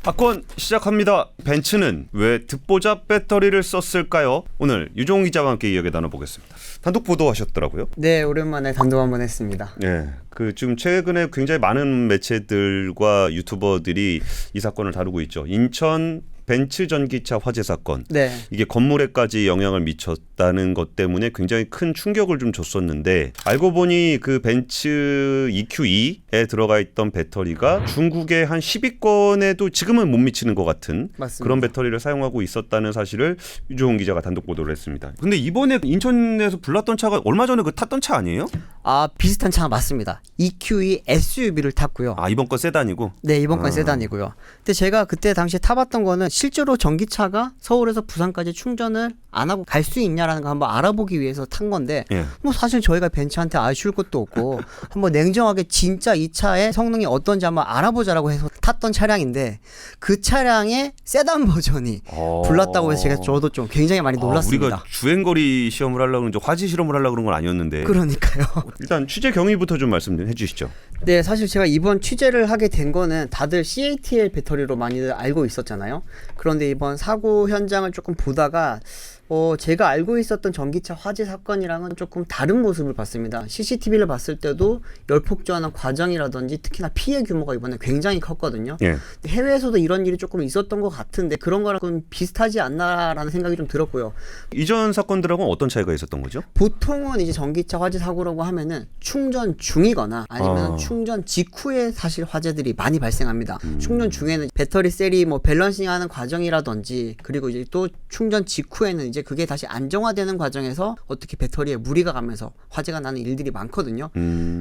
사건 시작합니다. 벤츠는 왜 듣보잡 배터리를 썼을까요? 오늘 유종훈 기자와 함께 이야기 나눠보겠습니다. 단독 보도하셨더라고요. 네, 오랜만에 단독 한번 했습니다. 네, 지금 최근에 굉장히 많은 매체들과 유튜버들이 이 사건을 다루고 있죠. 인천 벤츠 전기차 화재 사건. 네. 이게 건물에까지 영향을 미쳤다는 것 때문에 굉장히 큰 충격을 좀 줬었는데, 알고 보니 그 벤츠 EQE에 들어가 있던 배터리가 중국의 한 10위권에도 지금은 못 미치는 것 같은 맞습니다. 그런 배터리를 사용하고 있었다는 사실을 유종훈 기자가 단독 보도를 했습니다. 근데 이번에 인천에서 불났던 차가 얼마 전에 그 탔던 차 아니에요? 아, 비슷한 차가 맞습니다. EQE SUV를 탔고요. 아, 이번 건 세단이고? 네, 이번 건 세단이고요. 근데 제가 그때 당시에 타봤던 거는 실제로 전기차가 서울에서 부산까지 충전을 안 하고 갈 수 있냐라는 거 한번 알아보기 위해서 탄 건데, 예. 뭐 사실 저희가 벤츠한테 아쉬울 것도 없고 한번 냉정하게 진짜 이 차의 성능이 어떤지 한번 알아보자라고 해서 탔던 차량인데, 그 차량의 세단 버전이 불났다고 해서 저도 좀 굉장히 많이 놀랐습니다. 우리가 주행거리 시험을 하려고 그러는데 화재 실험을 하려고 그런 건 아니었는데. 그러니까요. 일단 취재 경위부터 좀 말씀 좀 해주시죠. 네, 사실 제가 이번 취재를 하게 된 거는 다들 CATL 배터리로 많이들 알고 있었잖아요. 그런데 이번 사고 현장을 조금 보다가 제가 알고 있었던 전기차 화재 사건이랑은 조금 다른 모습을 봤습니다. CCTV를 봤을 때도 열폭주하는 과정이라든지 특히나 피해 규모가 이번에 굉장히 컸거든요. 예. 해외에서도 이런 일이 조금 있었던 것 같은데 그런 거랑 좀 비슷하지 않나라는 생각이 좀 들었고요. 이전 사건들하고는 어떤 차이가 있었던 거죠? 보통은 이제 전기차 화재 사고라고 하면은 충전 중이거나 아니면 충전 직후에 사실 화재들이 많이 발생합니다. 충전 중에는 배터리 셀이 뭐 밸런싱하는 과정이라든지, 그리고 이제 또 충전 직후에는 이제 그게 다시 안정화되는 과정에서 어떻게 배터리에 무리가 가면서 화재가 나는 일들이 많거든요.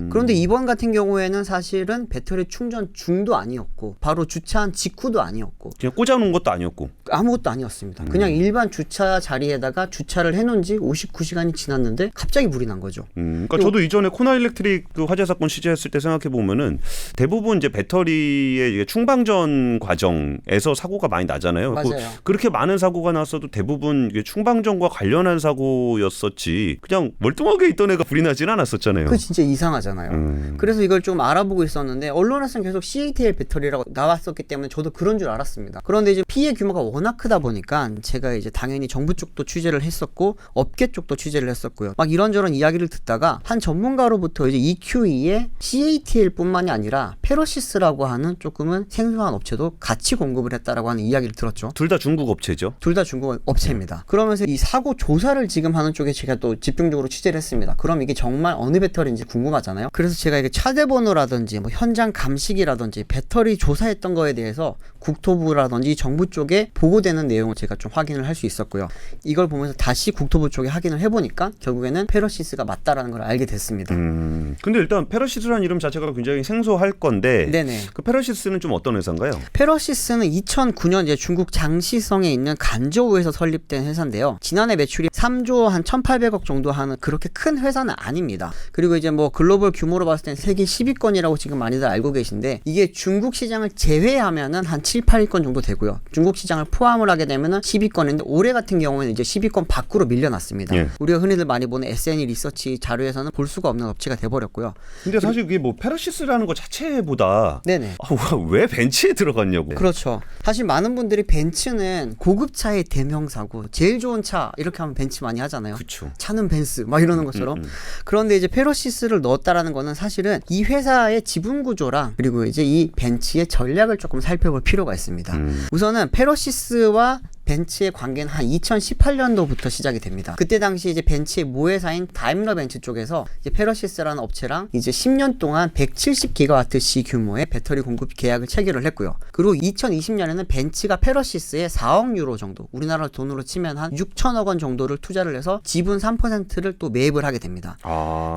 그런데 이번 같은 경우에는 사실은 배터리 충전 중도 아니었고 바로 주차한 직후도 아니었고 그냥 꽂아놓은 것도 아니었고 아무것도 아니었습니다. 그냥 일반 주차 자리에다가 주차를 해놓은 지 59시간이 지났는데 갑자기 불이 난 거죠. 그러니까 저도 이전에 코나 일렉트릭 그 화재 사건 취재했을 때 생각해 보면은 대부분 이제 배터리의 충방전 과정에서 사고가 많이 나잖아요. 맞아요. 그렇게 많은 사고가 났어도 대부분 이게 충방전과 관련한 사고였었지 그냥 멀뚱하게 있던 애가 불이 나진 않았었잖아요. 그거 진짜 이상하잖아요. 그래서 이걸 좀 알아보고 있었는데 언론에서는 계속 CATL 배터리라고 나왔었기 때문에 저도 그런 줄 알았습니다. 그런데 이제 피해 규모가 워낙 크다 보니까 제가 이제 당연히 정부 쪽도 취재를 했었고 업계 쪽도 취재를 했었고요. 막 이런저런 이야기를 듣다가 한 전문가로부터 이제 EQE에 CATL뿐만이 아니라 페러시스라고 하는 조금은 생소한 업체도 같이 공급을 했다라고 하는 이야기를 들었죠. 둘 다 중국 업체죠. 둘 다 중국 업체입니다. 그러면서 이 사고 조사를 지금 하는 쪽에 제가 또 집중적으로 취재를 했습니다. 그럼 이게 정말 어느 배터리인지 궁금하잖아요. 그래서 제가 이게 차대 번호라든지 뭐 현장 감식이라든지 배터리 조사했던 거에 대해서 국토부라든지 정부 쪽에 보고되는 내용을 제가 좀 확인을 할 수 있었고요. 이걸 보면서 다시 국토부 쪽에 확인을 해보니까 결국에는 페러시스가 맞다라는 걸 알게 됐습니다. 근데 일단 페러시스라는 이름 자체가 굉장히 생소할 건데, 네네. 그 페러시스는 좀 어떤 회사인가요? 페러시스는 2009년 이제 중국 장시성에 있는 간저우에서 설립된 회사인데요. 지난해 매출이 3조 한 1,800억 정도 하는 그렇게 큰 회사는 아닙니다. 그리고 이제 뭐 글로벌 규모로 봤을 땐 세계 10위권이라고 지금 많이들 알고 계신데, 이게 중국 시장을 제외하면은 한 7, 8위권 정도 되고요. 중국 시장을 포함을 하게 되면은 10위권인데 올해 같은 경우에는 이제 10위권 밖으로 밀려났습니다. 예. 우리가 흔히들 많이 보는 SNE 리서치 자료에서는 볼 수가 없는 업체가 돼버렸고요. 근데 사실 그게 뭐 페러시스라는 것 자체보다 네네. 왜 벤츠에 들어갔냐고. 그렇죠. 사실 많은 분들이 벤츠는 고급차의 대명사고 제일 좋은 차 이렇게 하면 벤츠 많이 하잖아요. 그쵸. 차는 벤츠 막 이러는 것처럼. 그런데 이제 페러시스를 넣었다라는 거는 사실은 이 회사의 지분 구조랑 그리고 이제 이 벤츠의 전략을 조금 살펴볼 필요가 있습니다. 우선은 페러시스와 벤츠의 관계는 한 2018년도부터 시작이 됩니다. 그때 당시 이제 벤츠의 모회사인 다임러 벤츠 쪽에서 이제 페러시스라는 업체랑 이제 10년 동안 170기가와트시 규모의 배터리 공급 계약을 체결을 했고요. 그리고 2020년에는 벤츠가 페러시스에 4억 유로 정도, 우리나라 돈으로 치면 한 6천억 원 정도를 투자를 해서 지분 3%를 또 매입을 하게 됩니다.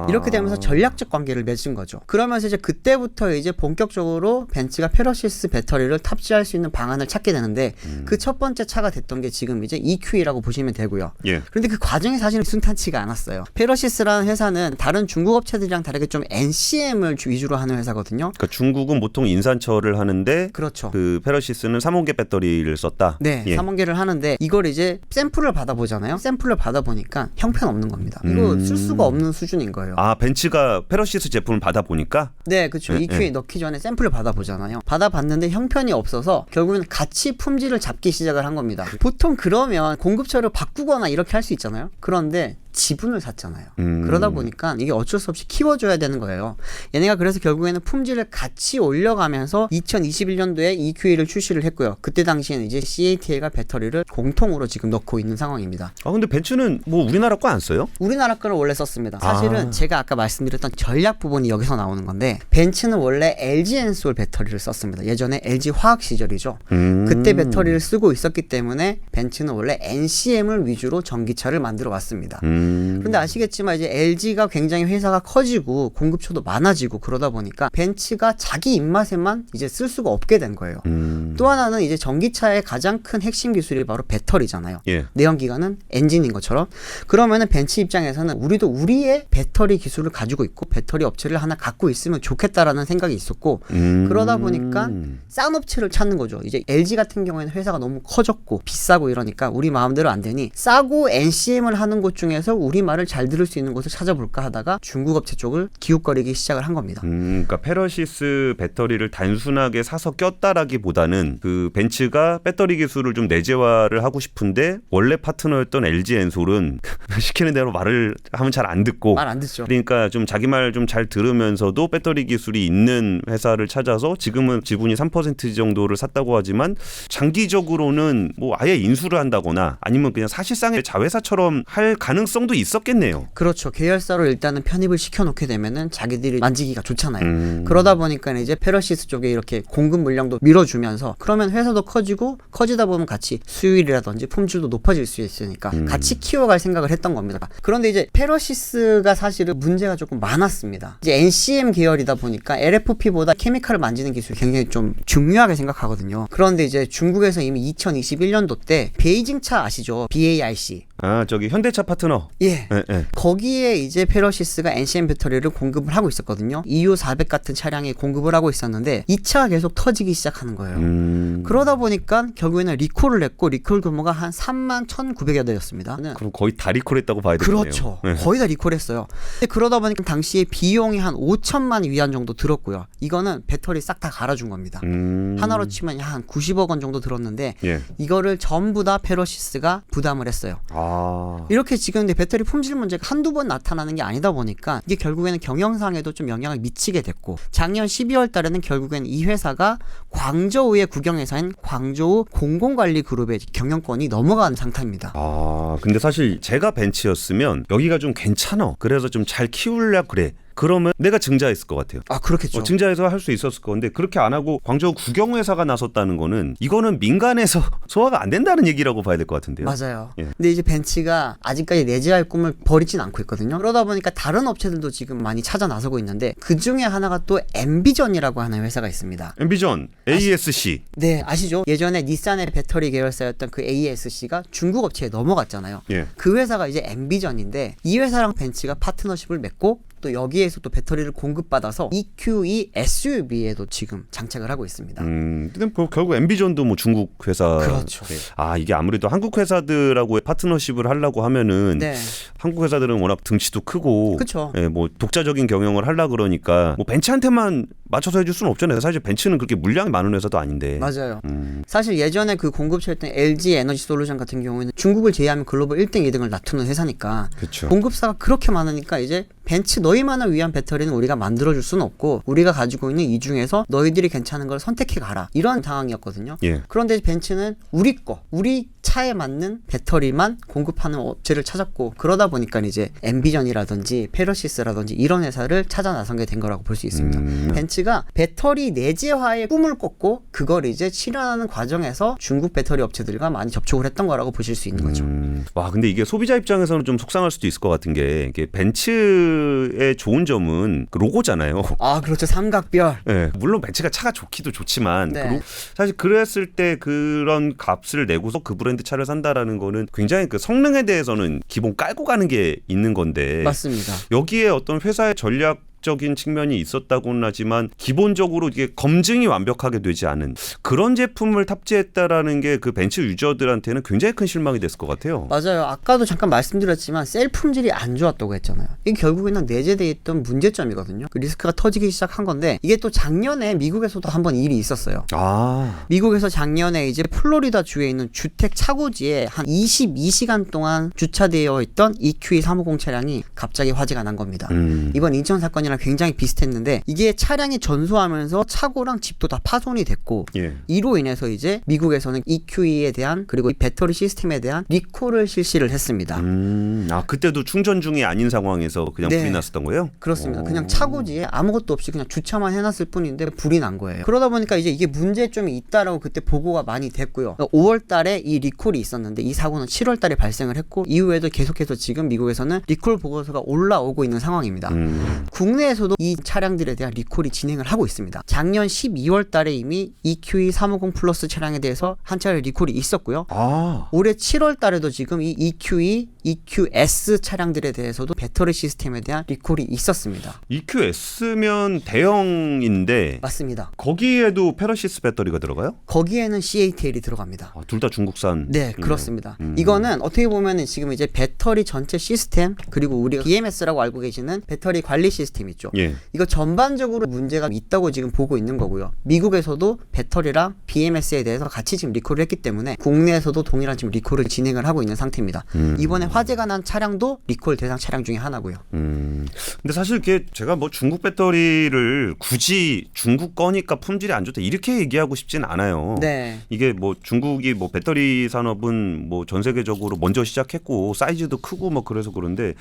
이렇게 되면서 전략적 관계를 맺은 거죠. 그러면서 이제 그때부터 이제 본격적으로 벤츠가 페러시스 배터리를 탑재할 수 있는 방안을 찾게 되는데, 그 첫 번째 차가 됐던 게 지금 이제 EQE라고 보시면 되고요. 예. 그런데 그 과정이 사실은 순탄치가 않았어요. 페러시스라는 회사는 다른 중국 업체들이랑 다르게 좀 NCM을 위주로 하는 회사거든요. 그러니까 중국은 보통 인산철을 하는데 그렇죠. 그 페러시스는 3원계 배터리를 썼다. 네, 예. 3원계를 하는데 이걸 이제 샘플을 받아보잖아요. 샘플을 받아보니까 형편없는 겁니다. 이거 쓸 수가 없는 수준인 거예요. 아, 벤츠가 페러시스 제품을 받아보니까? 네, 그렇죠. EQ에 넣기 전에 샘플을 받아보잖아요. 받아봤는데 형편이 없어서 결국은 같이 품질을 잡기 시작을 한 겁니다. 보통 그러면 공급처를 바꾸거나 이렇게 할 수 있잖아요. 그런데 지분을 샀잖아요. 그러다 보니까 이게 어쩔 수 없이 키워줘야 되는 거예요. 얘네가 그래서 결국에는 품질을 같이 올려가면서 2021년도에 EQE를 출시를 했고요. 그때 당시에는 이제 CATL과 배터리를 공통으로 지금 넣고 있는 상황입니다. 아, 근데 벤츠는 뭐 우리나라 거 안 써요? 우리나라 거를 원래 썼습니다. 사실은 제가 아까 말씀드렸던 전략 부분이 여기서 나오는 건데 벤츠는 원래 LG 엔솔 배터리를 썼습니다. 예전에 LG 화학 시절이죠. 그때 배터리를 쓰고 있었기 때문에 벤츠는 원래 NCM을 위주로 전기차를 만들어 왔습니다. 그런데 아시겠지만 이제 LG가 굉장히 회사가 커지고 공급처도 많아지고 그러다 보니까 벤츠가 자기 입맛에만 이제 쓸 수가 없게 된 거예요. 또 하나는 이제 전기차의 가장 큰 핵심 기술이 바로 배터리잖아요. 예. 내연기관은 엔진인 것처럼. 그러면은 벤츠 입장에서는 우리도 우리의 배터리 기술을 가지고 있고 배터리 업체를 하나 갖고 있으면 좋겠다라는 생각이 있었고 그러다 보니까 싼 업체를 찾는 거죠. 이제 LG 같은 경우에는 회사가 너무 커졌고 비싸고 이러니까 우리 마음대로 안 되니 싸고 NCM을 하는 곳 중에서 우리 말을 잘 들을 수 있는 곳을 찾아볼까 하다가 중국 업체 쪽을 기웃거리기 시작을 한 겁니다. 그러니까 페러시스 배터리를 단순하게 사서 꼈다라기보다는 그 벤츠가 배터리 기술을 좀 내재화를 하고 싶은데 원래 파트너였던 LG 엔솔은 시키는 대로 말을 하면 잘 안 듣고 말 안 듣죠. 그러니까 좀 자기 말 좀 잘 들으면서도 배터리 기술이 있는 회사를 찾아서 지금은 지분이 3% 정도를 샀다고 하지만 장기적으로는 뭐 아예 인수를 한다거나 아니면 그냥 사실상의 자회사처럼 할 가능성도 있었겠네요. 그렇죠. 계열사로 일단은 편입을 시켜놓게 되면은 자기들이 만지기가 좋잖아요. 그러다 보니까 이제 페러시스 쪽에 이렇게 공급 물량도 밀어주면서 그러면 회사도 커지고 커지다 보면 같이 수율이라든지 품질도 높아질 수 있으니까 같이 키워갈 생각을 했던 겁니다. 그런데 이제 페러시스가 사실은 문제가 조금 많았습니다. 이제 NCM 계열이다 보니까 LFP보다 케미칼을 만지는 기술이 굉장히 좀 중요하게 생각하거든요. 그런데 이제 중국에서 이미 2021년도 때 베이징 차 아시죠? BARC. 아, 저기 현대차 파트너. 예. 예. 거기에 이제 페러시스가 NCM 배터리를 공급을 하고 있었거든요. EU400 같은 차량에 공급을 하고 있었는데 이 차가 계속 터지기 시작하는 거예요. 그러다 보니까 결국에는 리콜을 했고 리콜 규모가 한 31,900여 대였습니다. 그럼 거의 다 리콜했다고 봐야 되겠네요. 그렇죠. 네. 거의 다 리콜했어요. 근데 그러다 보니까 당시에 비용이 한 5천만 위안 정도 들었고요. 이거는 배터리 싹 다 갈아준 겁니다. 하나로 치면 한 90억 원 정도 들었는데 예. 이거를 전부 다 페러시스가 부담을 했어요. 아. 이렇게 지금 근데 배터리 품질 문제가 한두 번 나타나는 게 아니다 보니까 이게 결국에는 경영상에도 좀 영향을 미치게 됐고 작년 12월 달에는 결국에는 이 회사가 광저우의 국영회사인 광저우 공공관리그룹의 경영권이 넘어간 상태입니다. 아, 근데 사실 제가 벤츠였으면 여기가 좀 괜찮아. 그래서 좀 잘 키우려고 그래. 그러면 내가 증자했을 것 같아요. 아, 그렇겠죠. 증자해서 할 수 있었을 건데 그렇게 안 하고 광저우 국영회사가 나섰다는 거는 이거는 민간에서 소화가 안 된다는 얘기라고 봐야 될 것 같은데요. 맞아요. 예. 근데 이제 벤츠가 아직까지 내재할 꿈을 버리진 않고 있거든요. 그러다 보니까 다른 업체들도 지금 많이 찾아 나서고 있는데 그 중에 하나가 또 엠비전이라고 하는 회사가 있습니다. 엠비전, ASC. 네, 아시죠? 예전에 닛산의 배터리 계열사였던 그 ASC가 중국 업체에 넘어갔잖아요. 예. 그 회사가 이제 엠비전인데 이 회사랑 벤츠가 파트너십을 맺고 또 여기에서 또 배터리를 공급받아서 EQE SUV에도 지금 장착을 하고 있습니다. 근데 뭐 결국 엠비전도 뭐 중국 회사. 그렇죠. 아, 이게 아무래도 한국 회사들하고 파트너십을 하려고 하면은 네. 한국 회사들은 워낙 등치도 크고, 그쵸. 예, 뭐 독자적인 경영을 하려 그러니까 뭐 벤츠한테만 맞춰서 해줄 수는 없잖아요. 사실 벤츠는 그렇게 물량이 많은 회사도 아닌데. 맞아요. 사실 예전에 그 공급처였던 LG 에너지 솔루션 같은 경우에는 중국을 제외하면 글로벌 1등, 2등을 다투는 회사니까 그렇죠. 공급사가 그렇게 많으니까 이제 벤츠 너희만을 위한 배터리는 우리가 만들어줄 수는 없고 우리가 가지고 있는 이 중에서 너희들이 괜찮은 걸 선택해 가라 이런 상황이었거든요. 예. 그런데 벤츠는 우리 차에 맞는 배터리만 공급하는 업체를 찾았고 그러다 보니까 이제 엠비전이라든지 페러시스라든지 이런 회사를 찾아 나선 게 된 거라고 볼 수 있습니다. 벤츠가 배터리 내재화의 꿈을 꿨고 그걸 이제 실현하는 과정에서 중국 배터리 업체들과 많이 접촉을 했던 거라고 보실 수 있는 거죠. 와, 근데 이게 소비자 입장에서는 좀 속상할 수도 있을 것 같은 게 이게 벤츠 벤츠의 좋은 점은 그 로고잖아요. 아, 그렇죠. 삼각별. 네, 물론 벤츠가 차가 좋기도 좋지만 네. 사실 그랬을 때 그런 값을 내고서 그 브랜드 차를 산다라는 거는 굉장히 그 성능에 대해서는 기본 깔고 가는 게 있는 건데 맞습니다. 여기에 어떤 회사의 전략적인 측면이 있었다고는 하지만 기본적으로 이게 검증이 완벽하게 되지 않은 그런 제품을 탑재했다라는 게 그 벤츠 유저들한테는 굉장히 큰 실망이 됐을 것 같아요. 맞아요. 아까도 잠깐 말씀드렸지만 셀 품질이 안 좋았다고 했잖아요. 이게 결국에는 내재되어 있던 문제점이거든요. 그 리스크가 터지기 시작한 건데 이게 또 작년에 미국에서도 한번 일이 있었어요. 아, 미국에서 작년에 이제 플로리다 주에 있는 주택 차고지에 한 22시간 동안 주차되어 있던 EQE 350 차량이 갑자기 화재가 난 겁니다. 이번 인천 사건이랑 굉장히 비슷했는데 이게 차량이 전소하면서 차고랑 집도 다 파손이 됐고 예. 이로 인해서 이제 미국에서는 EQE에 대한 그리고 이 배터리 시스템에 대한 리콜을 실시를 했습니다. 아 그때도 충전 중이 아닌 상황에서 그냥 네. 불이 났었던 거예요? 그렇습니다. 오. 그냥 차고지에 아무것도 없이 그냥 주차만 해놨을 뿐인데 불이 난 거예요. 그러다 보니까 이제 이게 문제점이 있다라고 그때 보고가 많이 됐고요. 5월 달에 이 리콜이 있었는데 이 사고는 7월 달에 발생을 했고 이후에도 계속해서 지금 미국에서는 리콜 보고서가 올라오고 있는 상황입니다. 국내에서도 이 차량들에 대한 리콜이 진행을 하고 있습니다. 작년 12월 달에 이미 EQE 350 플러스 차량에 대해서 한 차례 리콜이 있었고요. 아, 올해 7월 달에도 지금 이 EQE, EQS 차량들에 대해서도 배터리 시스템에 대한 리콜이 있었습니다. EQS면 대형인데 맞습니다. 거기에도 페러시스 배터리가 들어가요? 거기에는 CATL이 들어갑니다. 아, 둘 다 중국산. 네, 그렇습니다. 이거는 어떻게 보면은 지금 이제 배터리 전체 시스템 그리고 우리가 BMS라고 알고 계시는 배터리 관리 시스템 있죠. 예. 이거 전반적으로 문제가 있다고 지금 보고 있는 거고요. 미국에서도 배터리랑 BMS에 대해서 같이 지금 리콜을 했기 때문에 국내에서도 동일한 지금 리콜을 진행을 하고 있는 상태입니다. 이번에 화재가 난 차량도 리콜 대상 차량 중에 하나고요. 근데 사실 이게 제가 뭐 중국 배터리를 굳이 중국 거니까 품질이 안 좋다 이렇게 얘기하고 싶진 않아요. 네. 이게 뭐 중국이 뭐 배터리 산업은 뭐 전 세계적으로 먼저 시작했고 사이즈도 크고 뭐 그래서 그런데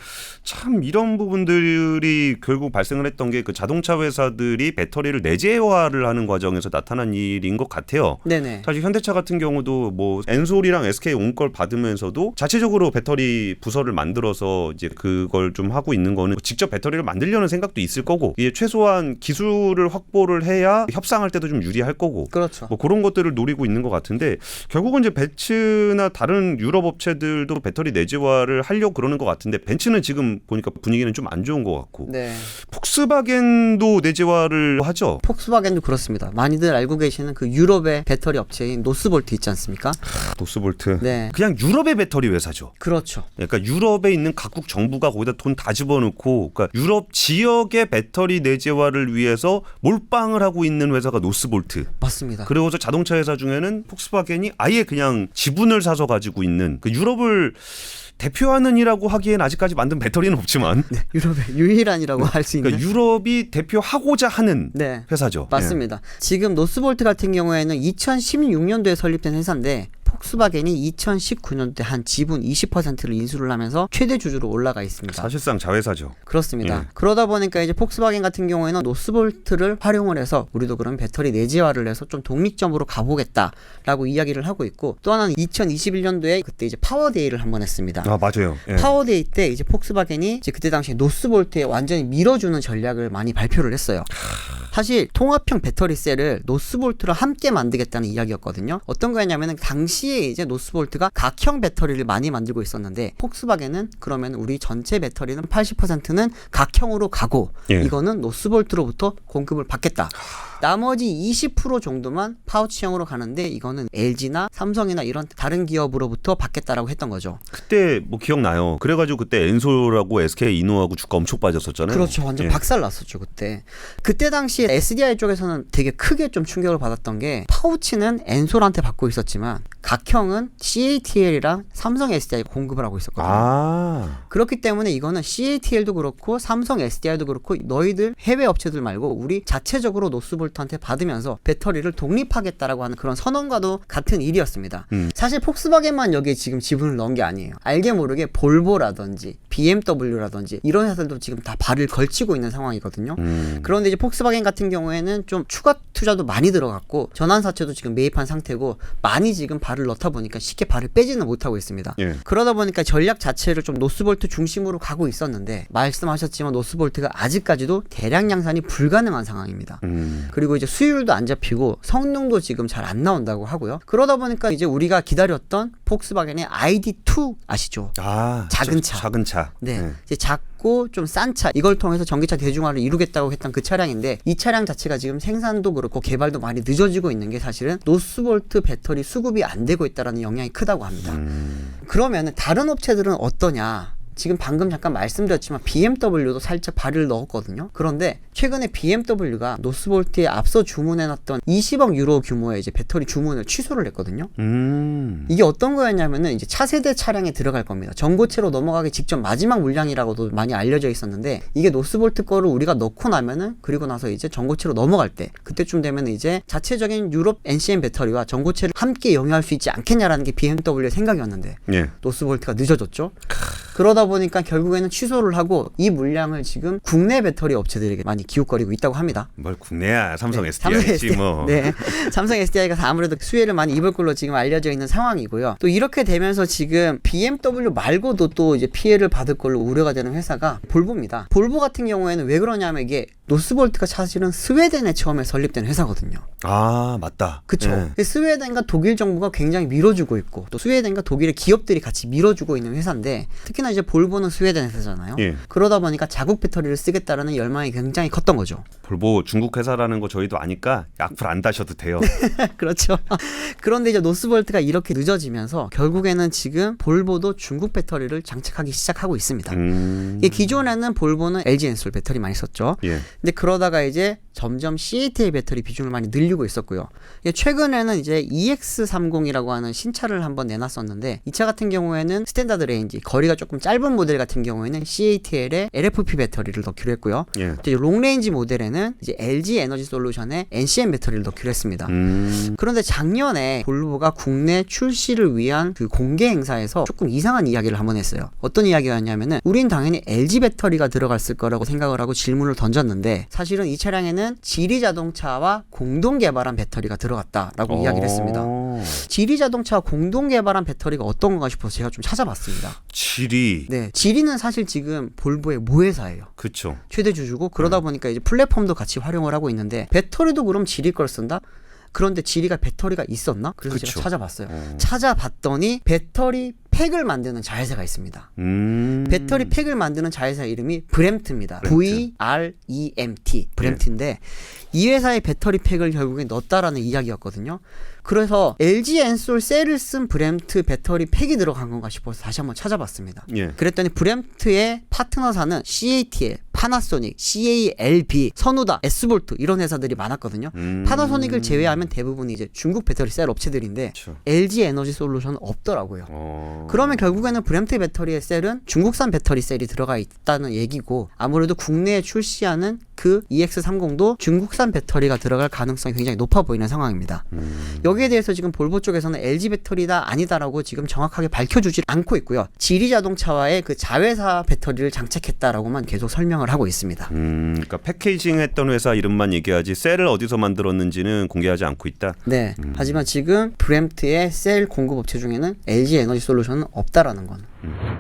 참 이런 부분들이 결국 발생을 했던 게 그 자동차 회사들이 배터리를 내재화를 하는 과정에서 나타난 일인 것 같아요. 네네. 사실 현대차 같은 경우도 뭐 엔솔이랑 SK 온 걸 받으면서도 자체적으로 배터리 부서를 만들어서 이제 그걸 좀 하고 있는 거는 직접 배터리를 만들려는 생각도 있을 거고 이게 최소한 기술을 확보를 해야 협상할 때도 좀 유리할 거고 그렇죠. 뭐 그런 것들을 노리고 있는 것 같은데 결국은 이제 벤츠나 다른 유럽 업체들도 배터리 내재화를 하려고 그러는 것 같은데 벤츠는 지금 보니까 분위기는 좀 안 좋은 것 같고 네. 폭스바겐도 내재화를 하죠. 폭스바겐도 그렇습니다. 많이들 알고 계시는 그 유럽의 배터리 업체인 노스볼트 있지 않습니까? 노스볼트. 네. 그냥 유럽의 배터리 회사죠. 그렇죠. 그러니까 유럽에 있는 각국 정부가 거기다 돈 다 집어넣고 그러니까 유럽 지역의 배터리 내재화를 위해서 몰빵을 하고 있는 회사가 노스볼트. 맞습니다. 그리고서 자동차 회사 중에는 폭스바겐이 아예 그냥 지분을 사서 가지고 있는 그 유럽을 대표하는 이라고 하기엔 아직까지 만든 배터리는 없지만 네, 유럽의 유일한이라고 할 수 있는. 그러니까 유럽이 대표하고자 하는 네. 회사죠. 맞습니다. 지금 노스볼트 같은 경우에는 2016년도에 설립된 회사인데 폭스바겐이 2019년도에 한 지분 20%를 인수를 하면서 최대 주주로 올라가 있습니다. 사실상 자회사죠. 그렇습니다. 예. 그러다 보니까 이제 폭스바겐 같은 경우에는 노스볼트를 활용을 해서 우리도 그런 배터리 내재화를 해서 좀 독립적으로 가보겠다라고 이야기를 하고 있고 또 하나는 2021년도에 그때 이제 파워데이를 한번 했습니다. 아 맞아요. 예. 파워데이 때 이제 폭스바겐이 이제 그때 당시에 노스볼트에 완전히 밀어주는 전략을 많이 발표를 했어요. 사실 통합형 배터리 셀을 노스볼트랑 함께 만들겠다는 이야기였거든요. 어떤 거였냐면은 당시에 이제 노스볼트가 각형 배터리를 많이 만들고 있었는데 폭스바겐은 그러면 우리 전체 배터리는 80%는 각형으로 가고 예. 이거는 노스볼트로부터 공급을 받겠다. 나머지 20% 정도만 파우치형으로 가는데 이거는 LG나 삼성이나 이런 다른 기업으로부터 받겠다라고 했던 거죠. 그때 뭐 기억나요. 그래가지고 그때 엔솔하고 SK 이노하고 주가 엄청 빠졌었잖아요. 그렇죠. 완전 예. 박살 났었죠 그때. 그때 당시에 SDI 쪽에서는 되게 크게 좀 충격을 받았던 게 파우치는 엔솔한테 받고 있었지만 각형은 CATL이랑 삼성 SDI가 공급을 하고 있었거든요. 아. 그렇기 때문에 이거는 CATL도 그렇고 삼성 SDI도 그렇고 너희들 해외 업체들 말고 우리 자체적으로 노스볼트한테 받으면서 배터리를 독립하겠다라고 하는 그런 선언과도 같은 일이었습니다. 사실 폭스바겐만 여기에 지금 지분을 넣은 게 아니에요. 알게 모르게 볼보라든지 BMW라든지 이런 회사들도 지금 다 발을 걸치고 있는 상황이거든요. 그런데 이제 폭스바겐 같은 경우에는 좀 추가 투자도 많이 들어갔고 전환사채도 지금 매입한 상태고 많이 지금 발을 발을 넣다 보니까 쉽게 발을 빼지는 못하고 있습니다. 예. 그러다 보니까 전략 자체를 좀 노스볼트 중심으로 가고 있었는데 말씀하셨지만 노스볼트가 아직까지도 대량 양산이 불가능한 상황입니다. 그리고 이제 수율도 안 잡히고 성능도 지금 잘 안 나온다고 하고요. 그러다 보니까 이제 우리가 기다렸던 폭스바겐의 ID2 아시죠? 작은 차. 작은 차. 네. 이제 작고 좀 싼 차, 이걸 통해서 전기차 대중화를 이루겠다고 했던 그 차량인데 이 차량 자체가 지금 생산도 그렇고 개발도 많이 늦어지고 있는 게 사실은 노스볼트 배터리 수급이 안 되고 있다는 영향이 크다고 합니다. 그러면 다른 업체들은 어떠냐? 지금 방금 잠깐 말씀드렸지만 BMW도 살짝 발을 넣었거든요. 그런데 최근에 BMW가 노스볼트에 앞서 주문해놨던 20억 유로 규모의 이제 배터리 주문을 취소를 했거든요. 이게 어떤 거였냐면은 이제 차세대 차량에 들어갈 겁니다. 전고체로 넘어가기 직전 마지막 물량이라고도 많이 알려져 있었는데 이게 노스볼트 거를 우리가 넣고 나면은 그리고 나서 이제 전고체로 넘어갈 때 그때쯤 되면 이제 자체적인 유럽 NCM 배터리와 전고체를 함께 영위할 수 있지 않겠냐라는 게 BMW의 생각이었는데 예. 노스볼트가 늦어졌죠. 그러다 보니까 결국에는 취소를 하고 이 물량을 지금 국내 배터리 업체들에게 많이 기웃거리고 있다고 합니다. 뭘 국내야? 삼성 네, SDI지 뭐. 네, 삼성 SDI가 아무래도 수혜를 많이 입을 걸로 지금 알려져 있는 상황이고요. 또 이렇게 되면서 지금 BMW 말고도 또 이제 피해를 받을 걸로 우려가 되는 회사가 볼보입니다. 볼보 같은 경우에는 왜 그러냐면 이게 노스볼트가 사실은 스웨덴에 처음에 설립된 회사거든요. 맞다. 그쵸. 스웨덴과 독일 정부가 굉장히 밀어주고 있고 또 스웨덴과 독일의 기업들이 같이 밀어주고 있는 회사인데 특히나 이제 볼보는 스웨덴 회사잖아요. 예. 그러다 보니까 자국 배터리를 쓰겠다라는 열망이 굉장히 컸던 거죠. 볼보 중국 회사라는 거 저희도 아니까 악플 안 다셔도 돼요. 그렇죠. 그런데 이제 노스볼트가 이렇게 늦어지면서 결국에는 지금 볼보도 중국 배터리를 장착하기 시작하고 있습니다. 기존에는 볼보는 LG 엔솔 배터리 많이 썼죠. 예. 근데 그러다가 이제 점점 CATL 배터리 비중을 많이 늘리고 있었고요. 최근에는 이제 EX30이라고 하는 신차를 한번 내놨었는데 이 차 같은 경우에는 스탠다드 레인지 거리가 조금 짧은 모델 같은 경우에는 CATL에 LFP 배터리를 넣기로 했고요. 예. 이제 롱레인지 모델에는 이제 LG 에너지 솔루션에 NCM 배터리를 넣기로 했습니다. 그런데 작년에 볼보가 국내 출시를 위한 그 공개 행사에서 조금 이상한 이야기를 한번 했어요. 어떤 이야기였냐면은 우린 당연히 LG 배터리가 들어갔을 거라고 생각을 하고 질문을 던졌는데 사실은 이 차량에는 지리 자동차와 공동 개발한 배터리가 들어갔다라고 이야기를 했습니다. 지리 자동차와 공동 개발한 배터리가 어떤 건가 싶어서 제가 좀 찾아봤습니다. 지리. 네, 지리는 사실 지금 볼보의 모회사예요. 그렇죠. 최대 주주고 그러다 보니까 이제 플랫폼도 같이 활용을 하고 있는데 배터리도 그럼 지리 걸 쓴다? 그런데 지리가 배터리가 있었나? 그래서 그쵸. 제가 찾아봤어요. 찾아봤더니 배터리 팩을 만드는 자회사가 있습니다. 배터리 팩을 만드는 자회사 이름이 브램트입니다. VREMT 브램트인데 이 회사의 배터리 팩을 결국에 넣었다라는 이야기였거든요. 그래서 LG 엔솔 셀을 쓴 브램트 배터리 팩이 들어간 건가 싶어서 다시 한번 찾아봤습니다. 예. 그랬더니 브램트의 파트너사는 CATL, 파나소닉, CALB, 선우다, S볼트 이런 회사들이 많았거든요. 파나소닉을 제외하면 대부분 이제 중국 배터리 셀 업체들인데 그쵸. LG 에너지 솔루션은 없더라고요. 그러면 결국에는 브램트 배터리의 셀은 중국산 배터리 셀이 들어가 있다는 얘기고 아무래도 국내에 출시하는 그 EX30도 중국산 배터리가 들어갈 가능성이 굉장히 높아 보이는 상황입니다. 여기에 대해서 지금 볼보 쪽에서는 LG 배터리다 아니다라고 지금 정확하게 밝혀주지 않고 있고요. 지리 자동차와의 그 자회사 배터리를 장착했다라고만 계속 설명을 하고 있습니다. 그러니까 패키징 했던 회사 이름만 얘기하지 셀을 어디서 만들었는지는 공개하지 않고 있다. 네. 하지만 지금 브램트의 셀 공급 업체 중에는 LG 에너지 솔루션은 없다라는 건.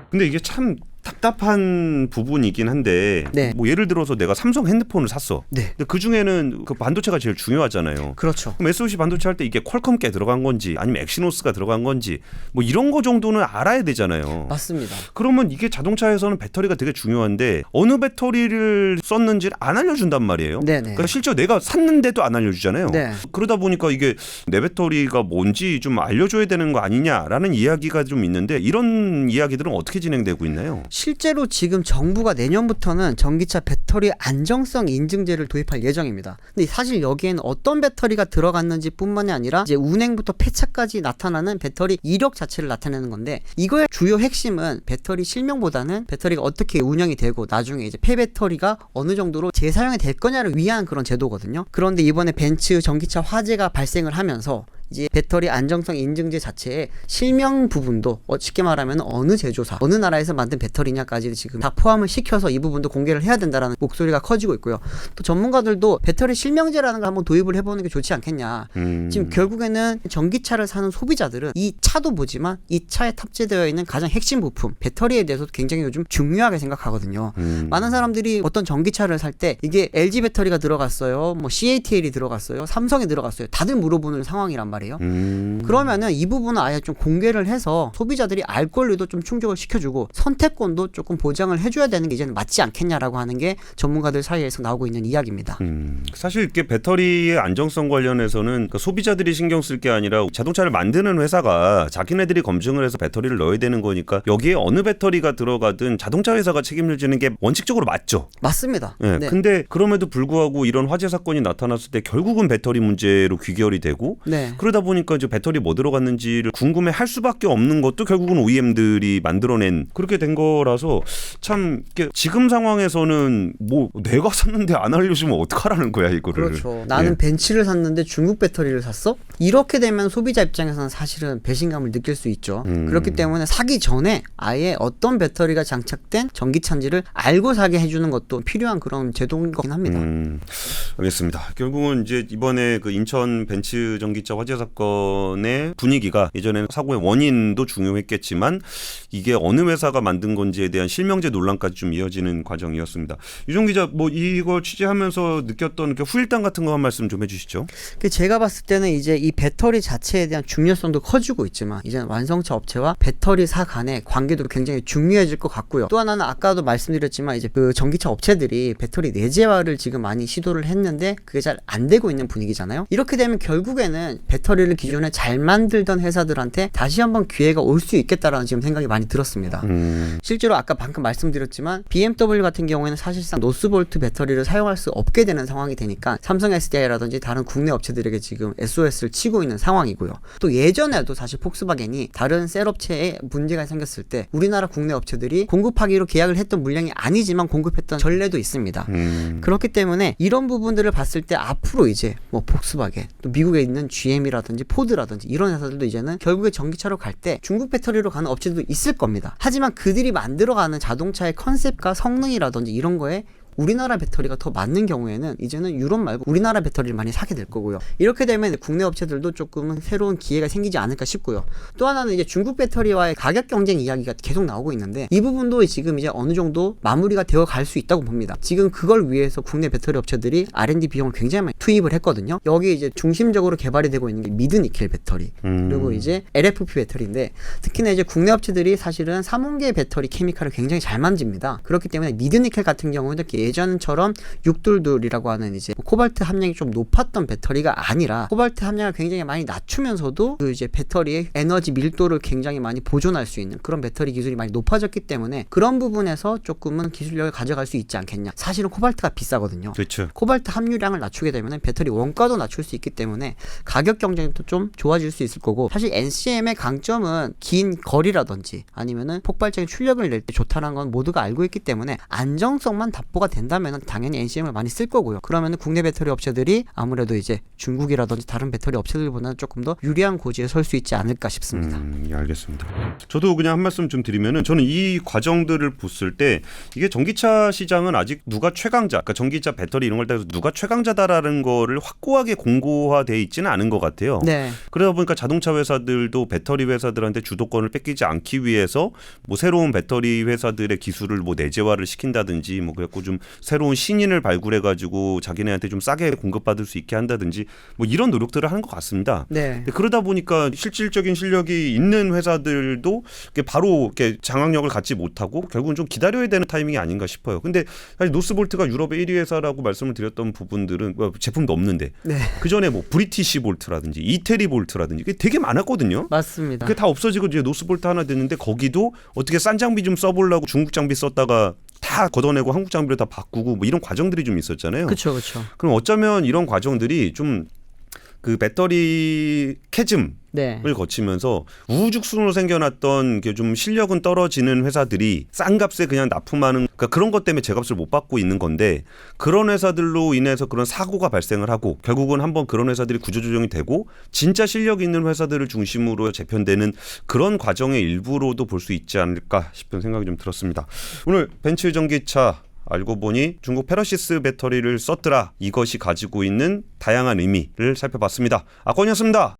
근데 이게 참 답답한 부분이긴 한데 네. 뭐 예를 들어서 내가 삼성 핸드폰을 샀어. 네. 근데 그 중에는 그 반도체가 제일 중요하잖아요. 그렇죠. 그럼 SoC 반도체 할 때 이게 퀄컴께 들어간 건지 아니면 엑시노스가 들어간 건지 뭐 이런 거 정도는 알아야 되잖아요. 맞습니다. 그러면 이게 자동차에서는 배터리가 되게 중요한데 어느 배터리를 썼는지를 안 알려준단 말이에요. 네네. 그러니까 실제로 내가 샀는데도 안 알려주잖아요. 네. 그러다 보니까 이게 내 배터리가 뭔지 좀 알려줘야 되는 거 아니냐라는 이야기가 좀 있는데 이런 이야기들은 어떻게 진행되고 있나요? 실제로 지금 정부가 내년부터는 전기차 배터리 안정성 인증제를 도입할 예정입니다. 근데 사실 여기에는 어떤 배터리가 들어갔는지 뿐만이 아니라 이제 운행부터 폐차까지 나타나는 배터리 이력 자체를 나타내는 건데 이거의 주요 핵심은 배터리 실명보다는 배터리가 어떻게 운영이 되고 나중에 이제 폐배터리가 어느 정도로 재사용이 될 거냐를 위한 그런 제도거든요. 그런데 이번에 벤츠 전기차 화재가 발생을 하면서 이제 배터리 안정성 인증제 자체의 실명 부분도 쉽게 말하면 어느 제조사, 어느 나라에서 만든 배터리냐까지 지금 다 포함을 시켜서 이 부분도 공개를 해야 된다라는 목소리가 커지고 있고요. 또 전문가들도 배터리 실명제라는 걸 한번 도입을 해보는 게 좋지 않겠냐. 지금 결국에는 전기차를 사는 소비자들은 이 차도 보지만 이 차에 탑재되어 있는 가장 핵심 부품 배터리에 대해서도 굉장히 요즘 중요하게 생각하거든요. 많은 사람들이 어떤 전기차를 살 때 이게 LG 배터리가 들어갔어요, 뭐 CATL이 들어갔어요, 삼성이 들어갔어요, 다들 물어보는 상황이란 말이에요. 그러면은 이 부분은 아예 좀 공개를 해서 소비자들이 알 권리도 좀 충족을 시켜주고 선택권도 조금 보장을 해줘야 되는 게 이제는 맞지 않겠냐라고 하는 게 전문가들 사이에서 나오고 있는 이야기입니다. 사실 이렇게 배터리의 안정성 관련해서는 소비자들이 신경 쓸 게 아니라 자동차를 만드는 회사가 자기네들이 검증을 해서 배터리를 넣어야 되는 거니까 여기에 어느 배터리가 들어가든 자동차 회사가 책임을 지는 게 원칙적으로 맞죠. 맞습니다. 네. 근데 그럼에도 불구하고 이런 화재 사건이 나타났을 때 결국은 배터리 문제로 귀결이 되고 네. 그러다 보니까 이제 배터리 뭐 들어갔는지를 궁금해할 수밖에 없는 것도 결국은 OEM들이 만들어낸 그렇게 된 거라서 참 지금 상황에서는 뭐 내가 샀는데 안 알려주면 어떡하라는 거야 이거를. 그렇죠. 나는 벤츠를 샀는데 중국 배터리를 샀어? 이렇게 되면 소비자 입장에서는 사실은 배신감을 느낄 수 있죠. 그렇기 때문에 사기 전에 아예 어떤 배터리가 장착된 전기차인지를 알고 사게 해주는 것도 필요한 그런 제도인 거긴 합니다. 알겠습니다. 결국은 이제 이번에 그 인천 벤츠 전기차 화재 사건의 분위기가 예전에는 사고의 원인도 중요했겠지만 이게 어느 회사가 만든 건지에 대한 실명제 논란까지 좀 이어지는 과정이었습니다. 유정 기자, 뭐 이거 취재하면서 느꼈던 그 후일담 같은 거 한 말씀 좀 해주시죠. 제가 봤을 때는 이제 이 배터리 자체에 대한 중요성도 커지고 있지만 이제 완성차 업체와 배터리사 간의 관계도 굉장히 중요해질 것 같고요. 또 하나는 아까도 말씀드렸지만 이제 그 전기차 업체들이 배터리 내재화를 지금 많이 시도를 했는데 그게 잘 안 되고 있는 분위기잖아요. 이렇게 되면 결국에는 배터리를 기존에 잘 만들던 회사들한테 다시 한번 기회가 올 수 있겠다라는 지금 생각이 많이 들었습니다. 실제로 아까 방금 말씀드렸지만 BMW 같은 경우에는 사실상 노스볼트 배터리를 사용할 수 없게 되는 상황이 되니까 삼성 SDI라든지 다른 국내 업체들에게 지금 SOS를 치고 있는 상황이고요. 또 예전에도 사실 폭스바겐이 다른 셀 업체에 문제가 생겼을 때 우리나라 국내 업체들이 공급하기로 계약을 했던 물량이 아니지만 공급했던 전례도 있습니다. 그렇기 때문에 이런 부분들을 봤을 때 앞으로 이제 뭐 폭스바겐 또 미국에 있는 GM이라든지 포드라든지 이런 회사들도 이제는 결국에 전기차로 갈 때 중국 배터리로 가는 업체도 있을 겁니다. 하지만 그들이 만들어가는 자동차의 컨셉과 성능이라든지 이런 거에 우리나라 배터리가 더 맞는 경우에는 이제는 유럽 말고 우리나라 배터리를 많이 사게 될 거고요. 이렇게 되면 국내 업체들도 조금은 새로운 기회가 생기지 않을까 싶고요. 또 하나는 이제 중국 배터리와의 가격 경쟁 이야기가 계속 나오고 있는데 이 부분도 지금 이제 어느 정도 마무리가 되어 갈 수 있다고 봅니다. 지금 그걸 위해서 국내 배터리 업체들이 R&D 비용을 굉장히 많이 투입을 했거든요. 여기 이제 중심적으로 개발이 되고 있는 게 미드니켈 배터리 그리고 이제 LFP 배터리인데 특히나 이제 국내 업체들이 사실은 3원계 배터리 케미칼을 굉장히 잘 만집니다. 그렇기 때문에 미드니켈 같은 경우는 예전처럼 622이라고 하는 이제 코발트 함량이 좀 높았던 배터리가 아니라 코발트 함량을 굉장히 많이 낮추면서도 그 이제 배터리의 에너지 밀도를 굉장히 많이 보존할 수 있는 그런 배터리 기술이 많이 높아졌기 때문에 그런 부분에서 조금은 기술력을 가져갈 수 있지 않겠냐. 사실은 코발트가 비싸거든요. 그렇죠. 코발트 함유량을 낮추게 되면 배터리 원가도 낮출 수 있기 때문에 가격 경쟁도 좀 좋아질 수 있을 거고 사실 NCM의 강점은 긴 거리라든지 아니면은 폭발적인 출력을 낼 때 좋다는 건 모두가 알고 있기 때문에 안정성만 답보가 된다면 당연히 NCM을 많이 쓸 거고요. 그러면 국내 배터리 업체들이 아무래도 이제 중국이라든지 다른 배터리 업체들보다는 조금 더 유리한 고지에 설 수 있지 않을까 싶습니다. 예, 알겠습니다. 저도 그냥 한 말씀 좀 드리면은 저는 이 과정들을 봤을 때 이게 전기차 시장은 아직 누가 최강자, 그러니까 전기차 배터리 이런 걸 따라서 누가 최강자다라는 거를 확고하게 공고화돼 있지는 않은 것 같아요. 네. 그러다 보니까 자동차 회사들도 배터리 회사들한테 주도권을 뺏기지 않기 위해서 뭐 새로운 배터리 회사들의 기술을 뭐 내재화를 시킨다든지 뭐 그래갖고 좀 새로운 신인을 발굴해가지고 자기네한테 좀 싸게 공급받을 수 있게 한다든지 뭐 이런 노력들을 하는 것 같습니다. 네. 그러다 보니까 실질적인 실력이 있는 회사들도 바로 이렇게 장악력을 갖지 못하고 결국은 좀 기다려야 되는 타이밍이 아닌가 싶어요. 근데 사실 노스볼트가 유럽의 1위 회사라고 말씀을 드렸던 부분들은 제품도 없는데 네. 그 전에 뭐 브리티시 볼트라든지 이태리 볼트라든지 이게 되게 많았거든요. 맞습니다. 그게 다 없어지고 이제 노스볼트 하나 됐는데 거기도 어떻게 싼 장비 좀 써보려고 중국 장비 썼다가 다 걷어내고 한국 장비로 다 바꾸고 뭐 이런 과정들이 좀 있었잖아요. 그렇죠, 그렇죠. 그럼 어쩌면 이런 과정들이 좀 그 배터리 캐즘 네. 을 거치면서 우후죽순으로 생겨났던 게 좀 실력은 떨어지는 회사들이 싼 값에 그냥 납품하는, 그러니까 그런 것 때문에 제값을 못 받고 있는 건데, 그런 회사들로 인해서 그런 사고가 발생을 하고 결국은 한번 그런 회사들이 구조조정이 되고 진짜 실력 있는 회사들을 중심으로 재편되는 그런 과정의 일부로도 볼 수 있지 않을까 싶은 생각이 좀 들었습니다. 오늘 벤츠 전기차 알고 보니 중국 페러시스 배터리를 썼더라. 이것이 가지고 있는 다양한 의미를 살펴봤습니다. 권이었습니다.